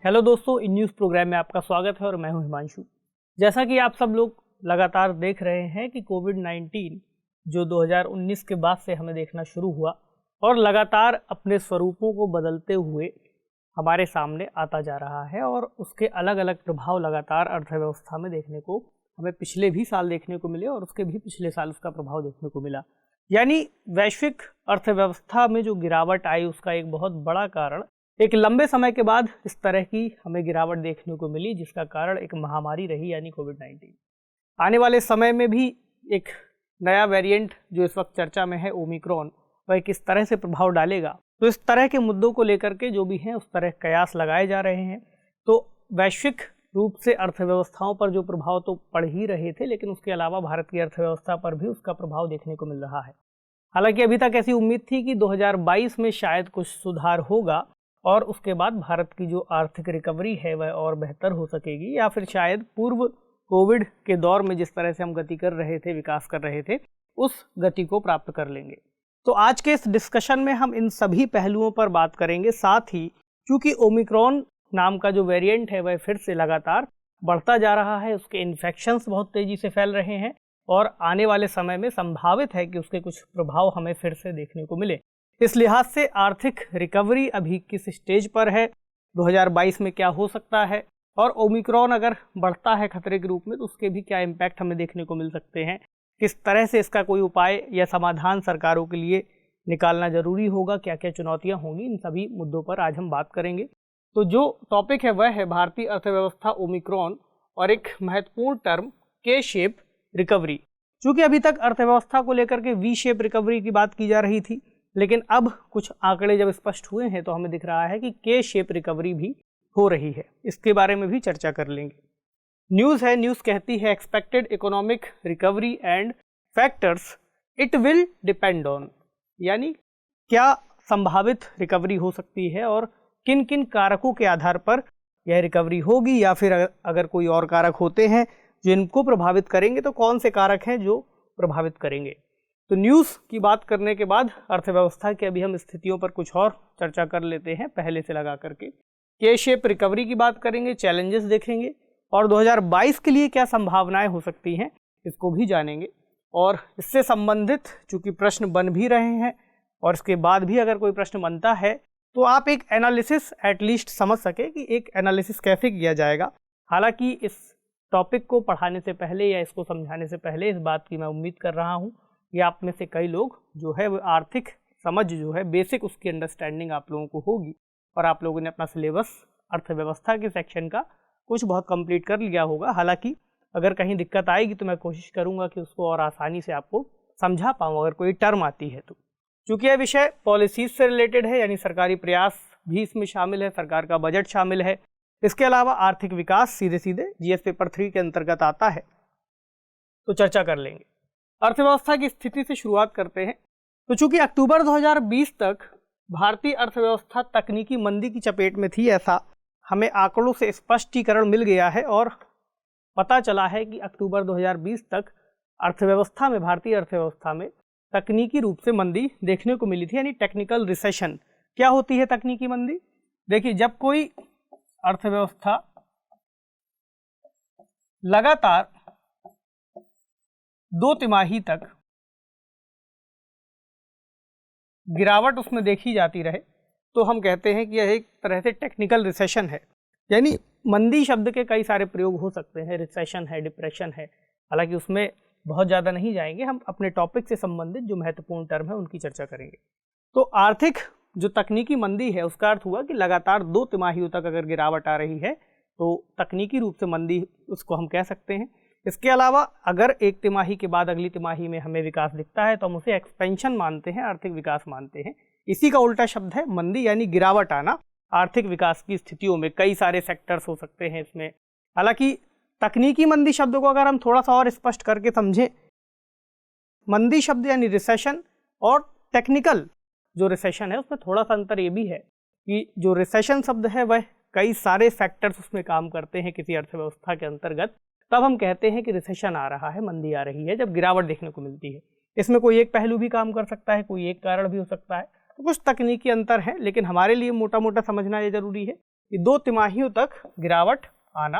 Hello दोस्तों, in news programme में आपका स्वागत है और मैं हूं हिमांशु। जैसा कि आप सब लोग लगातार देख रहे हैं कि कोविड-19 जो 2019 के बाद से हमें देखना शुरू हुआ और लगातार अपने स्वरूपों को बदलते हुए हमारे सामने आता जा रहा है और उसके अलग अलग प्रभाव लगातार अर्थव्यवस्था में देखने को हमें पिछले भी साल देखने को मिले और उसके भी पिछले साल उसका प्रभाव देखने को मिला। यानी वैश्विक अर्थव्यवस्था में जो गिरावट आई उसका एक बहुत बड़ा कारण एक लंबे समय के बाद इस तरह की हमें गिरावट देखने को मिली, जिसका कारण एक महामारी रही यानी कोविड-19। आने वाले समय में भी एक नया वेरिएंट जो इस वक्त चर्चा में है ओमिक्रॉन, वह किस तरह से प्रभाव डालेगा, तो इस तरह के मुद्दों को लेकर के जो भी हैं उस तरह कयास लगाए जा रहे हैं। तो वैश्विक रूप से अर्थव्यवस्थाओं पर जो प्रभाव तो पड़ ही रहे थे, लेकिन उसके अलावा भारत की अर्थव्यवस्था पर भी उसका प्रभाव देखने को मिल रहा है। हालांकि अभी तक ऐसी उम्मीद थी कि 2022 में शायद कुछ सुधार होगा और उसके बाद भारत की जो आर्थिक रिकवरी है वह और बेहतर हो सकेगी, या फिर शायद पूर्व कोविड के दौर में जिस तरह से हम गति कर रहे थे, विकास कर रहे थे, उस गति को प्राप्त कर लेंगे। तो आज के इस डिस्कशन में हम इन सभी पहलुओं पर बात करेंगे। साथ ही क्योंकि ओमिक्रॉन नाम का जो वेरिएंट है वह फिर से लगातार बढ़ता जा रहा है, उसके इन्फेक्शंस बहुत तेज़ी से फैल रहे हैं और आने वाले समय में संभावित है कि उसके कुछ प्रभाव हमें फिर से देखने को मिले। इस लिहाज से आर्थिक रिकवरी अभी किस स्टेज पर है, 2022 में क्या हो सकता है और ओमिक्रॉन अगर बढ़ता है खतरे के रूप में तो उसके भी क्या इम्पैक्ट हमें देखने को मिल सकते हैं, किस तरह से इसका कोई उपाय या समाधान सरकारों के लिए निकालना जरूरी होगा, क्या क्या चुनौतियां होंगी, इन सभी मुद्दों पर आज हम बात करेंगे। तो जो टॉपिक है वह है भारतीय अर्थव्यवस्था, ओमिक्रॉन और एक महत्वपूर्ण टर्म के शेप रिकवरी। चूँकि अभी तक अर्थव्यवस्था को लेकर के वी शेप रिकवरी की बात की जा रही थी, लेकिन अब कुछ आंकड़े जब स्पष्ट हुए हैं तो हमें दिख रहा है कि के शेप रिकवरी भी हो रही है। इसके बारे में भी चर्चा कर लेंगे। न्यूज़ कहती है expected economic recovery and factors it will depend on, यानी क्या संभावित रिकवरी हो सकती है और किन किन कारकों के आधार पर यह रिकवरी होगी, या फिर अगर कोई और कारक होते हैं जो इनको प्रभावित करेंगे तो कौन से कारक हैं जो प्रभावित करेंगे। तो न्यूज़ की बात करने के बाद अर्थव्यवस्था की अभी हम स्थितियों पर कुछ और चर्चा कर लेते हैं पहले से लगा करके। के शेप रिकवरी की बात करेंगे, चैलेंजेस देखेंगे और 2022 के लिए क्या संभावनाएं हो सकती हैं इसको भी जानेंगे। और इससे संबंधित चूँकि प्रश्न बन भी रहे हैं और इसके बाद भी अगर कोई प्रश्न बनता है तो आप एक एनालिसिस एटलीस्ट समझ सके कि एक एनालिसिस कैसे किया जाएगा। हालांकि इस टॉपिक को पढ़ाने से पहले या इसको समझाने से पहले इस बात की मैं उम्मीद कर रहा हूँ कि आप में से कई लोग जो है वो आर्थिक समझ जो है बेसिक उसकी अंडरस्टैंडिंग आप लोगों को होगी और आप लोगों ने अपना सिलेबस अर्थव्यवस्था के सेक्शन का कुछ बहुत कंप्लीट कर लिया होगा। हालांकि अगर कहीं दिक्कत आएगी तो मैं कोशिश करूंगा कि उसको और आसानी से आपको समझा पाऊँ अगर कोई टर्म आती है तो। चूँकि यह विषय पॉलिसीज से रिलेटेड है, यानी सरकारी प्रयास भी इसमें शामिल है, सरकार का बजट शामिल है, इसके अलावा आर्थिक विकास सीधे सीधे जीएस पेपर 3 के अंतर्गत आता है, तो चर्चा कर लेंगे। अर्थव्यवस्था की स्थिति से शुरुआत करते हैं। तो चूंकि अक्टूबर 2020 तक भारतीय अर्थव्यवस्था तकनीकी मंदी की चपेट में थी, ऐसा हमें आंकड़ों से स्पष्टीकरण मिल गया है और पता चला है कि अक्टूबर 2020 तक अर्थव्यवस्था में, भारतीय अर्थव्यवस्था में तकनीकी रूप से मंदी देखने को मिली थी, यानी टेक्निकल रिसेशन। क्या होती है तकनीकी मंदी? देखिए, जब कोई अर्थव्यवस्था लगातार 2 तिमाही तक गिरावट उसमें देखी जाती रहे तो हम कहते हैं कि यह एक तरह से टेक्निकल रिसेशन है। यानी मंदी शब्द के कई सारे प्रयोग हो सकते हैं, रिसेशन है, डिप्रेशन है, हालांकि उसमें बहुत ज़्यादा नहीं जाएंगे, हम अपने टॉपिक से संबंधित जो महत्वपूर्ण टर्म है उनकी चर्चा करेंगे। तो आर्थिक जो तकनीकी मंदी है उसका अर्थ हुआ कि लगातार 2 तिमाहियों तक अगर गिरावट आ रही है तो तकनीकी रूप से मंदी उसको हम कह सकते हैं। इसके अलावा अगर एक तिमाही के बाद अगली तिमाही में हमें विकास दिखता है तो हम उसे एक्सपेंशन मानते हैं, आर्थिक विकास मानते हैं। इसी का उल्टा शब्द है मंदी, यानी गिरावट आना आर्थिक विकास की स्थितियों में। कई सारे सेक्टर्स हो सकते हैं इसमें। हालांकि तकनीकी मंदी शब्द को अगर हम थोड़ा सा और स्पष्ट करके समझें, मंदी शब्द यानी रिसेशन और टेक्निकल जो रिसेशन है उसमें थोड़ा सा अंतर ये भी है कि जो रिसेशन शब्द है वह कई सारे फैक्टर्स उसमें काम करते हैं किसी अर्थव्यवस्था के अंतर्गत, तब हम कहते हैं कि रिसेशन आ रहा है, मंदी आ रही है, जब गिरावट देखने को मिलती है। इसमें कोई एक पहलू भी काम कर सकता है, कोई एक कारण भी हो सकता है। तो कुछ तकनीकी अंतर है, लेकिन हमारे लिए मोटा मोटा समझना ये जरूरी है कि 2 तिमाहियों तक गिरावट आना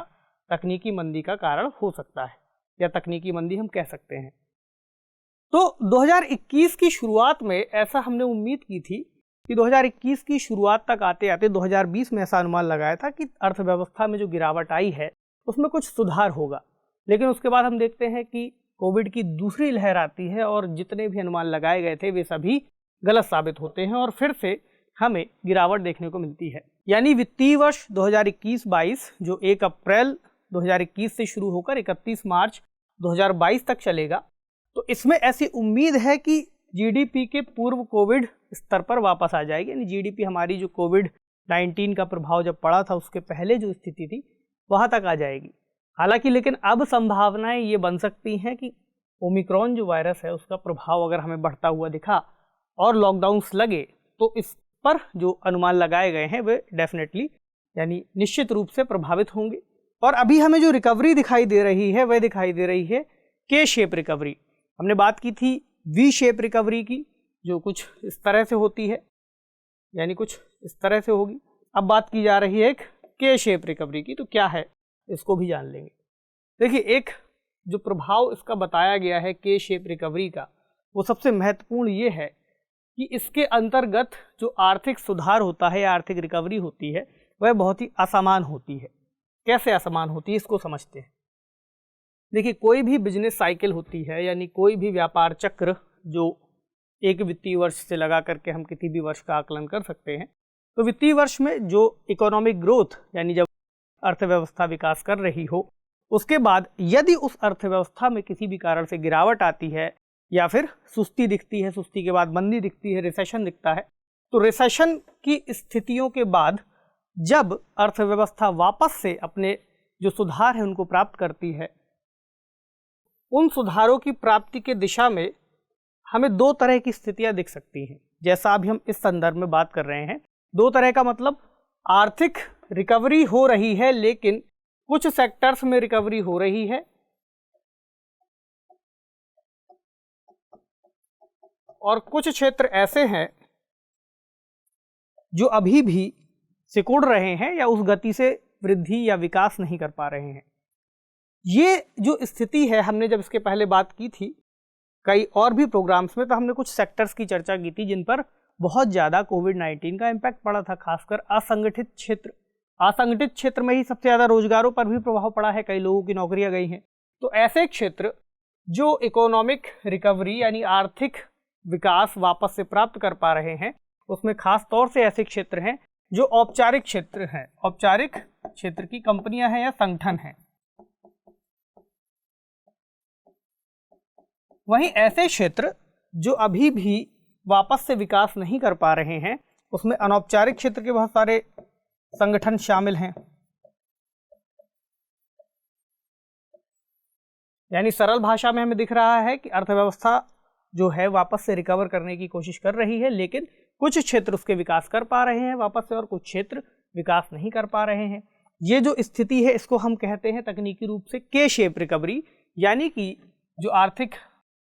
तकनीकी मंदी का कारण हो सकता है, या तकनीकी मंदी हम कह सकते हैं। तो 2021 की शुरुआत में ऐसा हमने उम्मीद की थी कि 2021 की शुरुआत तक आते आते 2020 में ऐसा अनुमान लगाया था कि अर्थव्यवस्था में जो गिरावट आई है उसमें कुछ सुधार होगा, लेकिन उसके बाद हम देखते हैं कि कोविड की दूसरी लहर आती है और जितने भी अनुमान लगाए गए थे वे सभी गलत साबित होते हैं और फिर से हमें गिरावट देखने को मिलती है। यानी वित्तीय वर्ष 2021-22 जो 1 अप्रैल 2021 से शुरू होकर 31 मार्च 2022 तक चलेगा, तो इसमें ऐसी उम्मीद है कि जीडीपी के पूर्व कोविड स्तर पर वापस आ जाएगी। यानी जीडीपी हमारी जो कोविड-19 का प्रभाव जब पड़ा था उसके पहले जो स्थिति थी वहाँ तक आ जाएगी। हालांकि लेकिन अब संभावनाएं ये बन सकती हैं कि ओमिक्रॉन जो वायरस है उसका प्रभाव अगर हमें बढ़ता हुआ दिखा और लॉकडाउन्स लगे तो इस पर जो अनुमान लगाए गए हैं वे डेफिनेटली यानी निश्चित रूप से प्रभावित होंगे। और अभी हमें जो रिकवरी दिखाई दे रही है वह दिखाई दे रही है के शेप रिकवरी। हमने बात की थी वी शेप रिकवरी की, जो कुछ इस तरह से होती है, यानी कुछ इस तरह से होगी। अब बात की जा रही है एक के शेप रिकवरी की, तो क्या है इसको भी जान लेंगे। देखिए, एक जो प्रभाव इसका बताया गया है के शेप रिकवरी का, वो सबसे महत्वपूर्ण ये है कि इसके अंतर्गत जो आर्थिक सुधार होता है या आर्थिक रिकवरी होती है वह बहुत ही असमान होती है। कैसे असमान होती है इसको समझते हैं। देखिए, कोई भी बिजनेस साइकिल होती है, यानी कोई भी व्यापार चक्र जो एक वित्तीय वर्ष से लगा करके हम किसी भी वर्ष का आकलन कर सकते हैं। तो वित्तीय वर्ष में जो इकोनॉमिक ग्रोथ यानी जब अर्थव्यवस्था विकास कर रही हो, उसके बाद यदि उस अर्थव्यवस्था में किसी भी कारण से गिरावट आती है या फिर सुस्ती दिखती है, सुस्ती के बाद मंदी दिखती है, रिसेशन दिखता है, तो रिसेशन की स्थितियों के बाद जब अर्थव्यवस्था वापस से अपने जो सुधार है उनको प्राप्त करती है, उन सुधारों की प्राप्ति के दिशा में हमें 2 तरह की स्थितियां दिख सकती हैं। जैसा अभी हम इस संदर्भ में बात कर रहे हैं, 2 तरह का मतलब आर्थिक रिकवरी हो रही है, लेकिन कुछ सेक्टर्स में रिकवरी हो रही है और कुछ क्षेत्र ऐसे हैं जो अभी भी सिकुड़ रहे हैं या उस गति से वृद्धि या विकास नहीं कर पा रहे हैं। ये जो स्थिति है, हमने जब इसके पहले बात की थी कई और भी प्रोग्राम्स में, तो हमने कुछ सेक्टर्स की चर्चा की थी जिन पर बहुत ज़्यादा कोविड-19 का इम्पैक्ट पड़ा था, खासकर असंगठित क्षेत्र। असंगठित क्षेत्र में ही सबसे ज़्यादा रोजगारों पर भी प्रभाव पड़ा है, कई लोगों की नौकरियां गई हैं। तो ऐसे क्षेत्र जो इकोनॉमिक रिकवरी यानी आर्थिक विकास वापस से प्राप्त कर पा रहे हैं, उसमें खास तौर से ऐसे क्षेत्र हैं जो औपचारिक क्षेत्र हैं, औपचारिक क्षेत्र की कंपनियां हैं या संगठन हैं। वहीं ऐसे क्षेत्र जो अभी भी वापस से विकास नहीं कर पा रहे हैं, उसमें अनौपचारिक क्षेत्र के बहुत सारे संगठन शामिल हैं। यानी सरल भाषा में हमें दिख रहा है कि अर्थव्यवस्था जो है वापस से रिकवर करने की कोशिश कर रही है, लेकिन कुछ क्षेत्र उसके विकास कर पा रहे हैं वापस से और कुछ क्षेत्र विकास नहीं कर पा रहे हैं। ये जो स्थिति है इसको हम कहते हैं तकनीकी रूप से के शेप रिकवरी, यानी कि जो आर्थिक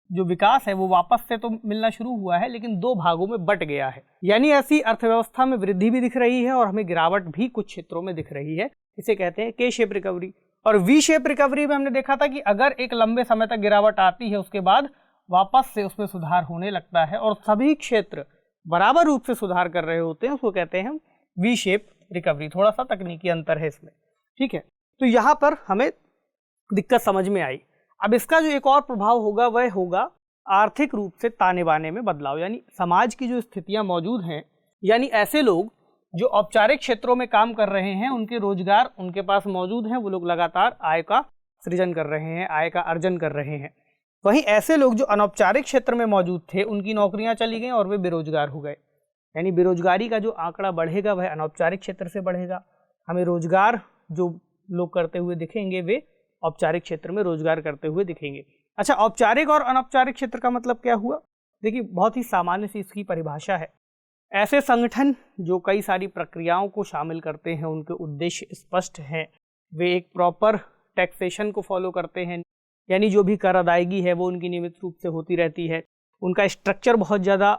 जो विकास है वो वापस से तो मिलना शुरू हुआ है लेकिन 2 भागों में बट गया है। यानी ऐसी अर्थव्यवस्था में वृद्धि भी दिख रही है और हमें गिरावट भी कुछ क्षेत्रों में दिख रही है। इसे कहते हैं के शेप रिकवरी। और वी शेप रिकवरी में हमने देखा था कि अगर एक लंबे समय तक गिरावट आती है, उसके बाद वापस से उसमें सुधार होने लगता है और सभी क्षेत्र बराबर रूप से सुधार कर रहे होते हैं, उसको कहते हैं हम वी शेप रिकवरी। थोड़ा सा तकनीकी अंतर है इसमें, ठीक है। तो यहाँ पर हमें दिक्कत समझ में आई। अब इसका जो एक और प्रभाव होगा वह होगा आर्थिक रूप से ताने बाने में बदलाव, यानी समाज की जो स्थितियां मौजूद हैं, यानी ऐसे लोग जो औपचारिक क्षेत्रों में काम कर रहे हैं, उनके रोजगार उनके पास मौजूद हैं, वो लोग लगातार आय का सृजन कर रहे हैं, आय का अर्जन कर रहे हैं। वहीं ऐसे लोग जो अनौपचारिक क्षेत्र में मौजूद थे, उनकी नौकरियां चली गई और वे बेरोजगार हो गए। यानी बेरोजगारी का जो आंकड़ा बढ़ेगा वह अनौपचारिक क्षेत्र से बढ़ेगा। हमें रोजगार जो लोग करते हुए दिखेंगे वे औपचारिक क्षेत्र में रोजगार करते हुए दिखेंगे। अच्छा, औपचारिक और अनौपचारिक क्षेत्र का मतलब क्या हुआ? देखिए, बहुत ही सामान्य सी इसकी परिभाषा है। ऐसे संगठन जो कई सारी प्रक्रियाओं को शामिल करते हैं, उनके उद्देश्य स्पष्ट हैं, वे एक प्रॉपर टैक्सेशन को फॉलो करते हैं, यानी जो भी कर अदायगी है वो उनकी नियमित रूप से होती रहती है। उनका स्ट्रक्चर बहुत ज़्यादा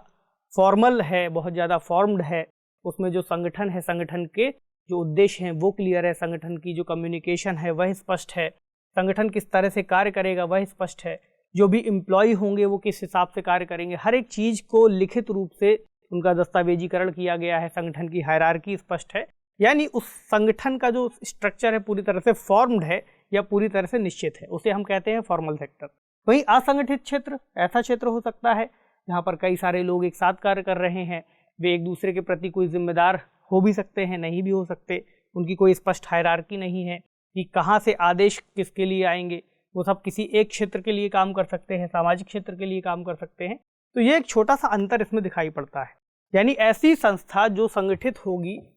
फॉर्मल है, बहुत ज़्यादा फॉर्म्ड है। उसमें जो संगठन है, संगठन के जो उद्देश्य हैं वो क्लियर है, संगठन की जो कम्युनिकेशन है वह स्पष्ट है, संगठन किस तरह से कार्य करेगा वह स्पष्ट है, जो भी एम्प्लॉय होंगे वो किस हिसाब से कार्य करेंगे, हर एक चीज़ को लिखित रूप से उनका दस्तावेजीकरण किया गया है, संगठन की हायरार्की स्पष्ट है। यानी उस संगठन का जो स्ट्रक्चर है पूरी तरह से फॉर्म्ड है या पूरी तरह से निश्चित है, उसे हम कहते हैं फॉर्मल सेक्टर। वहीं असंगठित क्षेत्र ऐसा क्षेत्र हो सकता है जहाँ पर कई सारे लोग एक साथ कार्य कर रहे हैं, वे एक दूसरे के प्रति कोई जिम्मेदार हो भी सकते हैं, नहीं भी हो सकते, उनकी कोई स्पष्ट हायरार्की नहीं है कि कहाँ से आदेश किसके लिए आएंगे, वो सब किसी एक क्षेत्र के लिए काम कर सकते हैं, सामाजिक क्षेत्र के लिए काम कर सकते हैं। तो ये एक छोटा सा अंतर इसमें दिखाई पड़ता है। यानी ऐसी संस्था जो संगठित होगी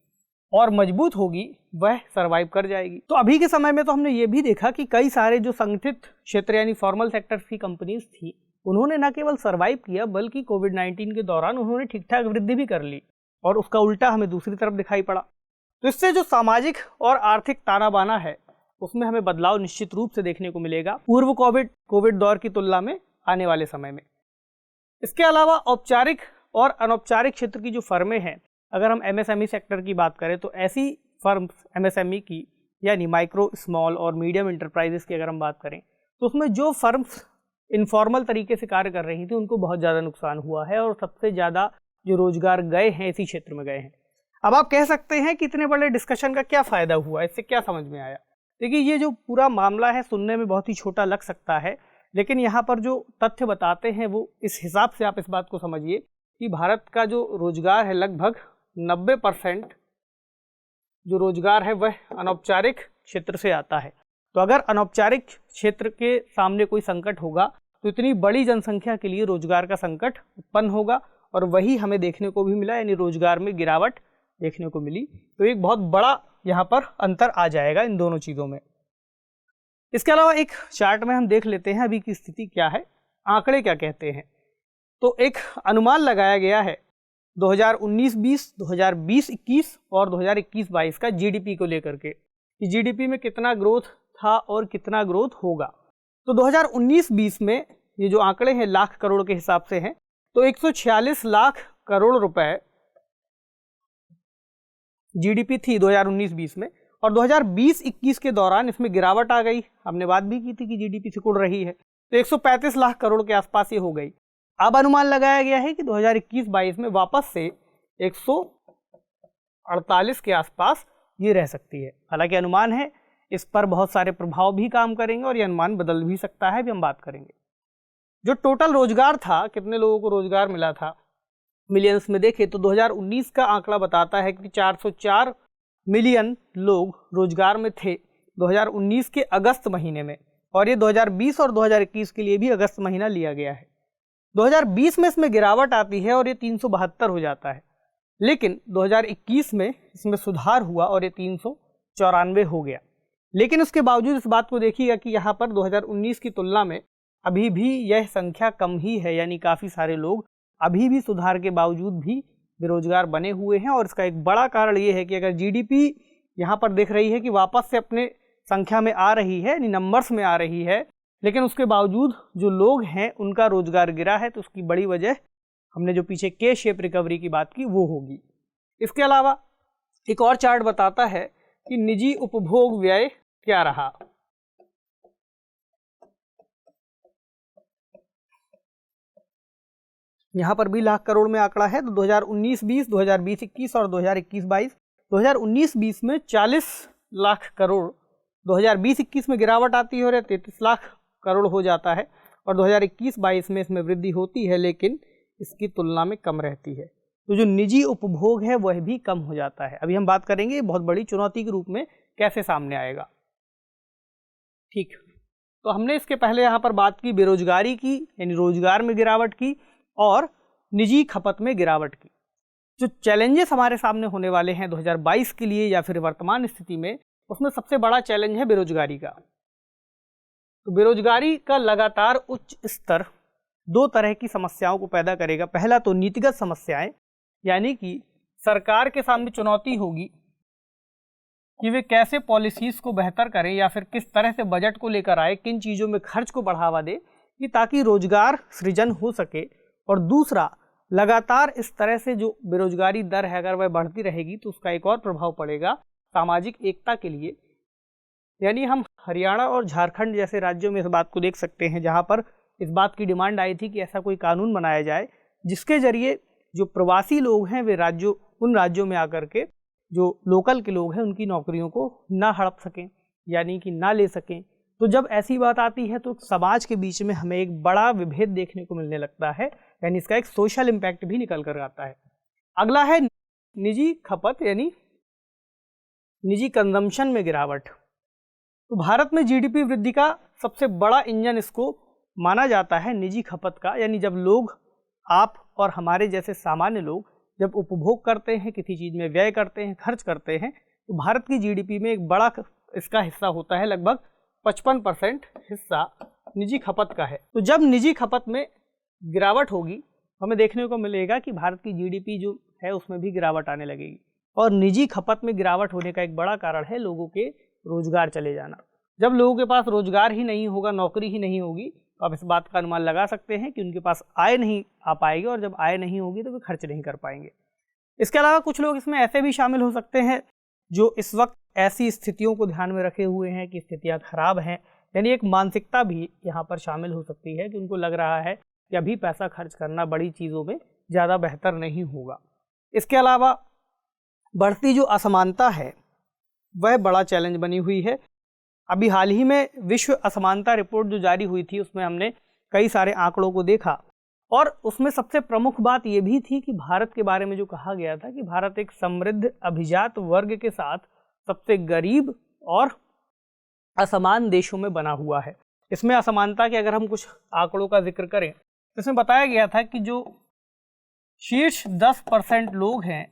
और मजबूत होगी वह सर्वाइव कर जाएगी। तो अभी के समय में तो हमने ये भी देखा कि कई सारे जो संगठित क्षेत्र यानी फॉर्मल सेक्टर्स की कंपनीज थी, उन्होंने न केवल सर्वाइव किया बल्कि कोविड-19 के दौरान उन्होंने ठीक ठाक वृद्धि भी कर ली, और उसका उल्टा हमें दूसरी तरफ दिखाई पड़ा। तो इससे जो सामाजिक और आर्थिक ताना बाना है उसमें हमें बदलाव निश्चित रूप से देखने को मिलेगा पूर्व कोविड दौर की तुलना में आने वाले समय में। इसके अलावा औपचारिक और अनौपचारिक क्षेत्र की जो फर्में हैं, अगर हम एमएसएमई सेक्टर की बात करें तो ऐसी फर्म्स एमएसएमई की यानी माइक्रो स्मॉल और मीडियम इंटरप्राइजेस की अगर हम बात करें तो उसमें जो फर्म्स इनफॉर्मल तरीके से कार्य कर रही थी उनको बहुत ज़्यादा नुकसान हुआ है, और सबसे ज़्यादा जो रोजगार गए हैं इसी क्षेत्र में गए हैं। अब आप कह सकते हैं कि इतने बड़े डिस्कशन का क्या फ़ायदा हुआ, इससे क्या समझ में आया। देखिए, ये जो पूरा मामला है सुनने में बहुत ही छोटा लग सकता है, लेकिन यहाँ पर जो तथ्य बताते हैं वो इस हिसाब से आप इस बात को समझिए कि भारत का जो रोजगार है लगभग 90% जो रोजगार है वह अनौपचारिक क्षेत्र से आता है। तो अगर अनौपचारिक क्षेत्र के सामने कोई संकट होगा तो इतनी बड़ी जनसंख्या के लिए रोजगार का संकट उत्पन्न होगा, और वही हमें देखने को भी मिला, यानी रोजगार में गिरावट देखने को मिली। तो एक बहुत बड़ा यहाँ पर अंतर आ जाएगा इन दोनों चीज़ों में। इसके अलावा एक चार्ट में हम देख लेते हैं अभी की स्थिति क्या है, आंकड़े क्या कहते हैं। तो एक अनुमान लगाया गया है 2019-20, 2020-21 और 2021-22 का जीडीपी को लेकर के, कि जीडीपी में कितना ग्रोथ था और कितना ग्रोथ होगा। तो 2019-20 में ये जो आंकड़े हैं लाख करोड़ के हिसाब से हैं, तो 146 लाख करोड़ रुपए जीडीपी थी 2019-20 में, और 2020-21 के दौरान इसमें गिरावट आ गई। हमने बात भी की थी कि जीडीपी सिकुड़ रही है, तो 135 लाख करोड़ के आसपास ये हो गई। अब अनुमान लगाया गया है कि 2021-22 में वापस से 148 के आसपास ये रह सकती है। हालांकि अनुमान है, इस पर बहुत सारे प्रभाव भी काम करेंगे और ये अनुमान बदल भी सकता है, भी हम बात करेंगे। जो टोटल रोजगार था, कितने लोगों को रोजगार मिला था मिलियंस में देखें तो 2019 का आंकड़ा बताता है कि 404 मिलियन लोग रोजगार में थे 2019 के अगस्त महीने में, और ये 2020 और 2021 के लिए भी अगस्त महीना लिया गया है। 2020 में इसमें गिरावट आती है और ये 372 हो जाता है, लेकिन 2021 में इसमें सुधार हुआ और ये 394 हो गया। लेकिन उसके बावजूद इस बात को देखिएगा कि यहाँ पर 2019 की तुलना में अभी भी यह संख्या कम ही है, यानी काफ़ी सारे लोग अभी भी सुधार के बावजूद भी बेरोजगार बने हुए हैं। और इसका एक बड़ा कारण ये है कि अगर जीडीपी यहाँ पर दिख रही है कि वापस से अपने संख्या में आ रही है, यानी नंबर्स में आ रही है, लेकिन उसके बावजूद जो लोग हैं उनका रोजगार गिरा है, तो उसकी बड़ी वजह हमने जो पीछे के शेप रिकवरी की बात की वो होगी। इसके अलावा एक और चार्ट बताता है कि निजी उपभोग व्यय क्या रहा। यहाँ पर भी लाख करोड़ में आंकड़ा है, तो 2019-20, 2020-21 और 2021-22। 2019-20 में 40 लाख करोड़, 2020-21 में गिरावट आती है और 33 लाख करोड़ हो जाता है, और 2021-22 में इसमें वृद्धि होती है लेकिन इसकी तुलना में कम रहती है। तो जो निजी उपभोग है वह भी कम हो जाता है। अभी हम बात करेंगे बहुत बड़ी चुनौती के रूप में कैसे सामने आएगा। ठीक, तो हमने इसके पहले यहाँ पर बात की बेरोजगारी की, यानी रोजगार में गिरावट की, और निजी खपत में गिरावट की। जो चैलेंजेस हमारे सामने होने वाले हैं 2022 के लिए या फिर वर्तमान स्थिति में, उसमें सबसे बड़ा चैलेंज है बेरोजगारी का। तो बेरोजगारी का लगातार उच्च स्तर दो तरह की समस्याओं को पैदा करेगा। पहला तो नीतिगत समस्याएं, यानी कि सरकार के सामने चुनौती होगी कि वे कैसे पॉलिसीज को बेहतर करें या फिर किस तरह से बजट को लेकर आए, किन चीज़ों में खर्च को बढ़ावा दे कि ताकि रोजगार सृजन हो सके। और दूसरा, लगातार इस तरह से जो बेरोजगारी दर है अगर वह बढ़ती रहेगी तो उसका एक और प्रभाव पड़ेगा सामाजिक एकता के लिए, यानी हम हरियाणा और झारखंड जैसे राज्यों में इस बात को देख सकते हैं जहां पर इस बात की डिमांड आई थी कि ऐसा कोई कानून बनाया जाए जिसके जरिए जो प्रवासी लोग हैं वे उन राज्यों में आकर के जो लोकल के लोग हैं उनकी नौकरियों को ना हड़प सकें, यानी कि ना ले सकें। तो जब ऐसी बात आती है तो समाज के बीच में हमें एक बड़ा विभेद देखने को मिलने लगता है, यानी इसका एक सोशल इम्पैक्ट भी निकल कर आता है। अगला है निजी खपत, यानी निजी कंजम्पशन में गिरावट। तो भारत में जीडीपी वृद्धि का सबसे बड़ा इंजन इसको माना जाता है निजी खपत का, यानी जब लोग, आप और हमारे जैसे सामान्य लोग जब उपभोग करते हैं, किसी चीज़ में व्यय करते हैं, खर्च करते हैं, तो भारत की जीडीपी में एक बड़ा इसका हिस्सा होता है, लगभग 55% हिस्सा निजी खपत का है। तो जब निजी खपत में गिरावट होगी हमें देखने को मिलेगा कि भारत की जीडीपी जो है उसमें भी गिरावट आने लगेगी। और निजी खपत में गिरावट होने का एक बड़ा कारण है लोगों के रोजगार चले जाना। जब लोगों के पास रोजगार ही नहीं होगा, नौकरी ही नहीं होगी, तो आप इस बात का अनुमान लगा सकते हैं कि उनके पास आय नहीं आ पाएगी, और जब आय नहीं होगी तो वे खर्च नहीं कर पाएंगे। इसके अलावा कुछ लोग इसमें ऐसे भी शामिल हो सकते हैं जो इस वक्त ऐसी स्थितियों को ध्यान में रखे हुए हैं कि स्थितियाँ खराब हैं, यानी एक मानसिकता भी यहाँ पर शामिल हो सकती है कि उनको लग रहा है कि अभी पैसा खर्च करना बड़ी चीज़ों में ज़्यादा बेहतर नहीं होगा। इसके अलावा बढ़ती जो असमानता है वह बड़ा चैलेंज बनी हुई है। अभी हाल ही में विश्व असमानता रिपोर्ट जो जारी हुई थी उसमें हमने कई सारे आंकड़ों को देखा, और उसमें सबसे प्रमुख बात ये भी थी कि भारत के बारे में जो कहा गया था कि भारत एक समृद्ध अभिजात वर्ग के साथ सबसे गरीब और असमान देशों में बना हुआ है। इसमें असमानता के अगर हम कुछ आंकड़ों का जिक्र करें तो इसमें बताया गया था कि जो शीर्ष 10% लोग हैं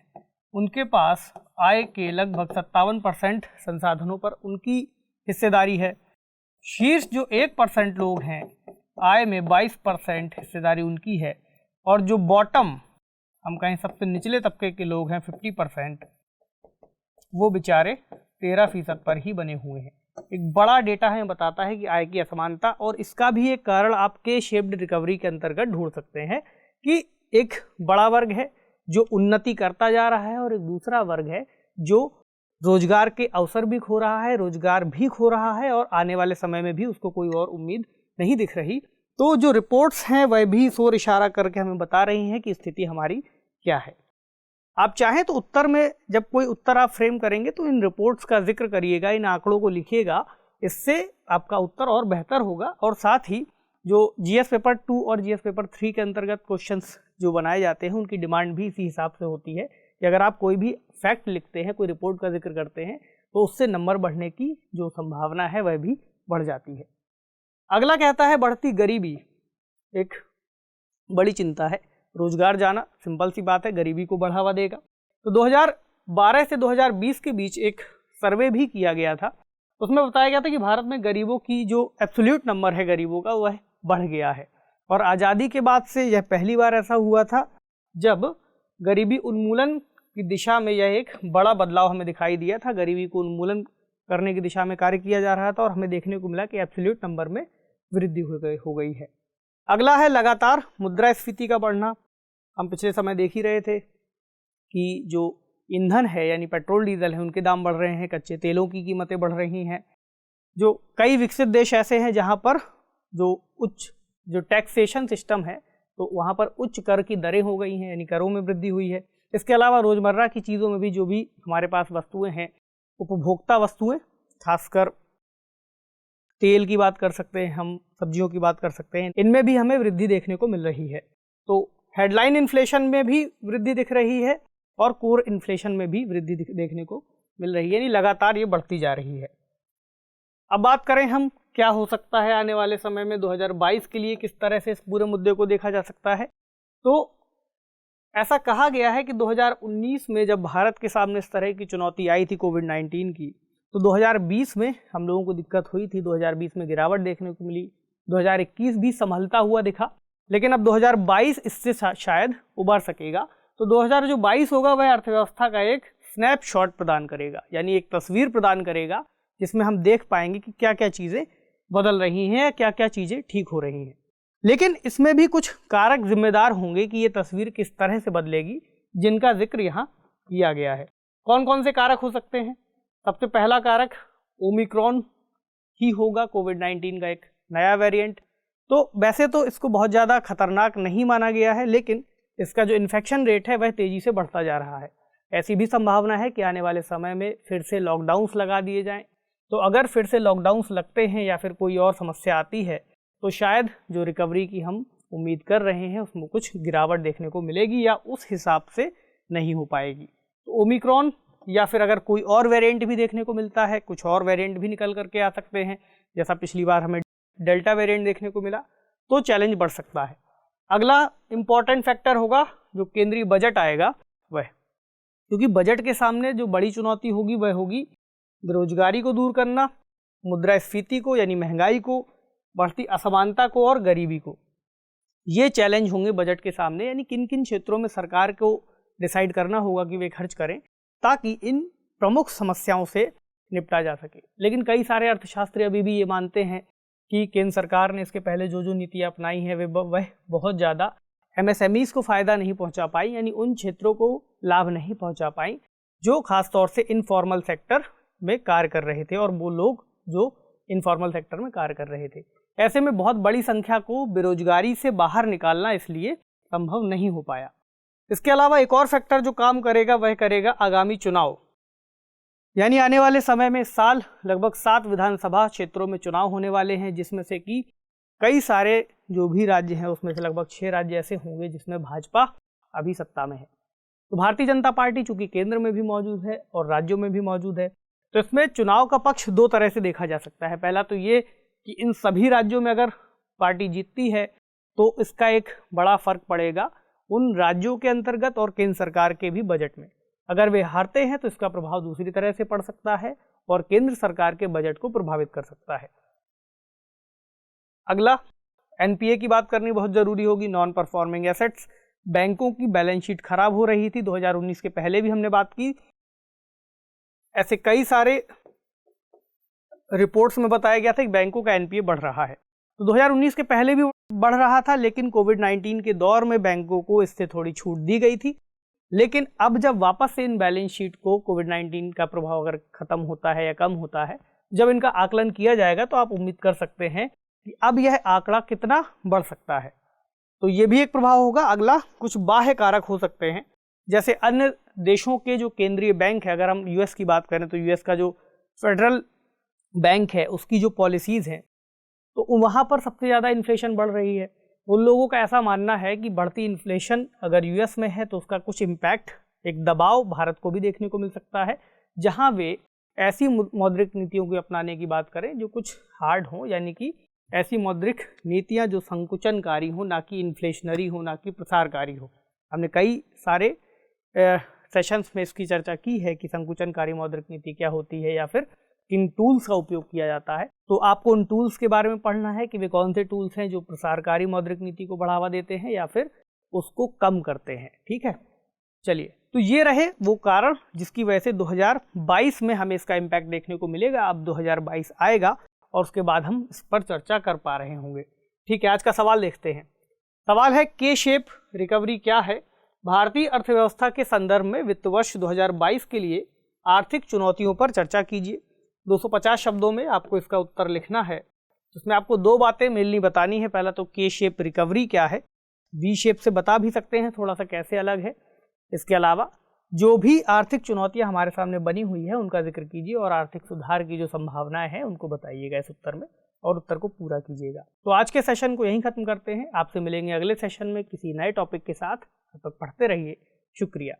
उनके पास आय के लगभग 57% संसाधनों पर उनकी हिस्सेदारी है। शीर्ष जो 1% लोग हैं आय में 22% हिस्सेदारी उनकी है, और जो बॉटम हम कहें सबसे निचले तबके के लोग हैं 50%, वो बेचारे 13% पर ही बने हुए हैं। एक बड़ा डेटा है, बताता है कि आय की असमानता, और इसका भी एक कारण आप के शेप्ड रिकवरी के अंतर्गत ढूंढ सकते हैं कि एक बड़ा वर्ग है जो उन्नति करता जा रहा है और एक दूसरा वर्ग है जो रोजगार के अवसर भी खो रहा है, रोजगार भी खो रहा है, और आने वाले समय में भी उसको कोई और उम्मीद नहीं दिख रही। तो जो रिपोर्ट्स हैं वह भी इस ओर इशारा करके हमें बता रही हैं कि स्थिति हमारी क्या है। आप चाहें तो उत्तर में जब कोई उत्तर आप फ्रेम करेंगे तो इन रिपोर्ट्स का जिक्र करिएगा, इन आंकड़ों को लिखिएगा, इससे आपका उत्तर और बेहतर होगा। और साथ ही जो जीएस पेपर 2 और जीएस पेपर 3 के अंतर्गत क्वेश्चंस जो बनाए जाते हैं उनकी डिमांड भी इसी हिसाब से होती है कि अगर आप कोई भी फैक्ट लिखते हैं, कोई रिपोर्ट का जिक्र करते हैं, तो उससे नंबर बढ़ने की जो संभावना है वह भी बढ़ जाती है। अगला कहता है बढ़ती गरीबी एक बड़ी चिंता है। रोजगार जाना सिंपल सी बात है, गरीबी को बढ़ावा देगा। तो 2012 से 2020 के बीच एक सर्वे भी किया गया था, उसमें बताया गया था कि भारत में गरीबों की जो एब्सोल्यूट नंबर है गरीबों का वह बढ़ गया है। और आज़ादी के बाद से यह पहली बार ऐसा हुआ था जब गरीबी उन्मूलन की दिशा में यह एक बड़ा बदलाव हमें दिखाई दिया था। गरीबी को उन्मूलन करने की दिशा में कार्य किया जा रहा था और हमें देखने को मिला कि एब्सोल्यूट नंबर में वृद्धि हो गई है। अगला है लगातार मुद्रास्फीति का बढ़ना। हम पिछले समय देख ही रहे थे कि जो ईंधन है यानी पेट्रोल डीजल है उनके दाम बढ़ रहे हैं, कच्चे तेलों की कीमतें बढ़ रही हैं। जो कई विकसित देश ऐसे हैं जहां पर जो टैक्सेशन सिस्टम है तो वहां पर उच्च कर की दरें हो गई हैं, यानी करों में वृद्धि हुई है। इसके अलावा रोज़मर्रा की चीज़ों में भी जो भी हमारे पास वस्तुएं हैं, उपभोक्ता वस्तुएं, खासकर तेल की बात कर सकते हैं, हम सब्जियों की बात कर सकते हैं, इनमें भी हमें वृद्धि देखने को मिल रही है। तो हेडलाइन इन्फ्लेशन में भी वृद्धि दिख रही है और कोर इन्फ्लेशन में भी वृद्धि देखने को मिल रही है, यानी लगातार ये बढ़ती जा रही है। अब बात करें हम क्या हो सकता है आने वाले समय में 2022 के लिए, किस तरह से इस पूरे मुद्दे को देखा जा सकता है। तो ऐसा कहा गया है कि 2019 में जब भारत के सामने इस तरह की चुनौती आई थी कोविड-19 की, तो 2020 में हम लोगों को दिक्कत हुई थी, 2020 में गिरावट देखने को मिली, 2021 भी संभलता हुआ दिखा, लेकिन अब 2022 इससे शायद उबर सकेगा। तो 2022 होगा वह अर्थव्यवस्था का एक स्नैपशॉट प्रदान करेगा, यानी एक तस्वीर प्रदान करेगा जिसमें हम देख पाएंगे कि क्या क्या चीज़ें बदल रही हैं, क्या क्या चीज़ें ठीक हो रही हैं। लेकिन इसमें भी कुछ कारक जिम्मेदार होंगे कि ये तस्वीर किस तरह से बदलेगी, जिनका जिक्र यहाँ किया गया है। कौन कौन से कारक हो सकते हैं? सबसे पहला कारक ओमिक्रॉन ही होगा, कोविड-19 का एक नया वेरिएंट। तो वैसे तो इसको बहुत ज़्यादा खतरनाक नहीं माना गया है, लेकिन इसका जो इन्फेक्शन रेट है वह तेज़ी से बढ़ता जा रहा है। ऐसी भी संभावना है कि आने वाले समय में फिर से लॉकडाउन्स लगा दिए जाएं। तो अगर फिर से लॉकडाउन्स लगते हैं या फिर कोई और समस्या आती है तो शायद जो रिकवरी की हम उम्मीद कर रहे हैं उसमें कुछ गिरावट देखने को मिलेगी या उस हिसाब से नहीं हो पाएगी। तो ओमिक्रॉन या फिर अगर कोई और वेरिएंट भी देखने को मिलता है, कुछ और वेरिएंट भी निकल करके आ सकते हैं, जैसा पिछली बार हमें डेल्टा वेरिएंट देखने को मिला, तो चैलेंज बढ़ सकता है। अगला इम्पॉर्टेंट फैक्टर होगा जो केंद्रीय बजट आएगा वह, क्योंकि बजट के सामने जो बड़ी चुनौती होगी वह होगी बेरोजगारी को दूर करना, मुद्रास्फीति को यानी महंगाई को, बढ़ती असमानता को और गरीबी को। ये चैलेंज होंगे बजट के सामने, यानी किन किन क्षेत्रों में सरकार को डिसाइड करना होगा कि वे खर्च करें ताकि इन प्रमुख समस्याओं से निपटा जा सके। लेकिन कई सारे अर्थशास्त्री अभी भी ये मानते हैं कि केंद्र सरकार ने इसके पहले जो जो नीतियाँ अपनाई हैं वह बहुत ज़्यादा MSMEs को फ़ायदा नहीं पहुंचा पाई, यानी उन क्षेत्रों को लाभ नहीं पहुंचा पाई जो खास तौर से इनफॉर्मल सेक्टर में कार्य कर रहे थे और वो लोग जो इनफॉर्मल सेक्टर में कार्य कर रहे थे। ऐसे में बहुत बड़ी संख्या को बेरोजगारी से बाहर निकालना इसलिए संभव नहीं हो पाया। इसके अलावा एक और फैक्टर जो काम करेगा वह करेगा आगामी चुनाव, यानी आने वाले समय में इस साल लगभग 7 विधानसभा क्षेत्रों में चुनाव होने वाले हैं, जिसमें से कि कई सारे जो भी राज्य हैं उसमें से लगभग 6 राज्य ऐसे होंगे जिसमें भाजपा अभी सत्ता में है। तो भारतीय जनता पार्टी चूंकि केंद्र में भी मौजूद है और राज्यों में भी मौजूद है, तो इसमें चुनाव का पक्ष दो तरह से देखा जा सकता है। पहला तो ये कि इन सभी राज्यों में अगर पार्टी जीतती है तो इसका एक बड़ा फर्क पड़ेगा उन राज्यों के अंतर्गत और केंद्र सरकार के भी बजट में। अगर वे हारते हैं तो इसका प्रभाव दूसरी तरह से पड़ सकता है और केंद्र सरकार के बजट को प्रभावित कर सकता है। अगला NPA की बात करनी बहुत जरूरी होगी, नॉन परफॉर्मिंग एसेट्स। बैंकों की बैलेंस शीट खराब हो रही थी, 2019 के पहले भी हमने बात की। ऐसे कई सारे रिपोर्ट्स में बताया गया था कि बैंकों का NPA बढ़ रहा है। तो 2019 के पहले भी बढ़ रहा था, लेकिन कोविड-19 के दौर में बैंकों को इससे थोड़ी छूट दी गई थी। लेकिन अब जब वापस से इन बैलेंस शीट को कोविड-19 का प्रभाव अगर खत्म होता है या कम होता है, जब इनका आकलन किया जाएगा तो आप उम्मीद कर सकते हैं कि अब यह आंकड़ा कितना बढ़ सकता है। तो ये भी एक प्रभाव होगा। अगला कुछ बाह्य कारक हो सकते हैं, जैसे अन्य देशों के जो केंद्रीय बैंक है, अगर हम US की बात करें तो US का जो फेडरल बैंक है उसकी जो पॉलिसीज़ हैं तो वहाँ पर सबसे ज़्यादा इन्फ्लेशन बढ़ रही है। उन लोगों का ऐसा मानना है कि बढ़ती इन्फ्लेशन अगर US में है तो उसका कुछ इम्पैक्ट, एक दबाव भारत को भी देखने को मिल सकता है, जहाँ वे ऐसी मौद्रिक नीतियों को अपनाने की बात करें जो कुछ हार्ड हो, यानी कि ऐसी मौद्रिक नीतियाँ जो संकुचनकारी हो, ना कि इन्फ्लेशनरी हो, ना कि प्रसारकारी हो। हमने कई सारे सेशंस में इसकी चर्चा की है कि संकुचनकारी मौद्रिक नीति क्या होती है या फिर किन टूल्स का उपयोग किया जाता है। तो आपको उन टूल्स के बारे में पढ़ना है कि वे कौन से टूल्स हैं जो प्रसारकारी मौद्रिक नीति को बढ़ावा देते हैं या फिर उसको कम करते हैं। ठीक है, चलिए, तो ये रहे वो कारण जिसकी वजह से 2022 में हमें इसका इम्पैक्ट देखने को मिलेगा। अब 2022 आएगा और उसके बाद हम इस पर चर्चा कर पा रहे होंगे। ठीक है, आज का सवाल देखते हैं। सवाल है के शेप रिकवरी क्या है? भारतीय अर्थव्यवस्था के संदर्भ में वित्त वर्ष 2022 के लिए आर्थिक चुनौतियों पर चर्चा कीजिए। 250 शब्दों में आपको इसका उत्तर लिखना है। इसमें आपको दो बातें मेनली बतानी है। पहला तो के शेप रिकवरी क्या है, वी शेप से बता भी सकते हैं थोड़ा सा कैसे अलग है। इसके अलावा जो भी आर्थिक चुनौतियां हमारे सामने बनी हुई है उनका जिक्र कीजिए और आर्थिक सुधार की जो संभावनाएं हैं उनको बताइएगा इस उत्तर में और उत्तर को पूरा कीजिएगा। तो आज के सेशन को यहीं खत्म करते हैं। आपसे मिलेंगे अगले सेशन में किसी नए टॉपिक के साथ। तब तक पढ़ते रहिए। शुक्रिया।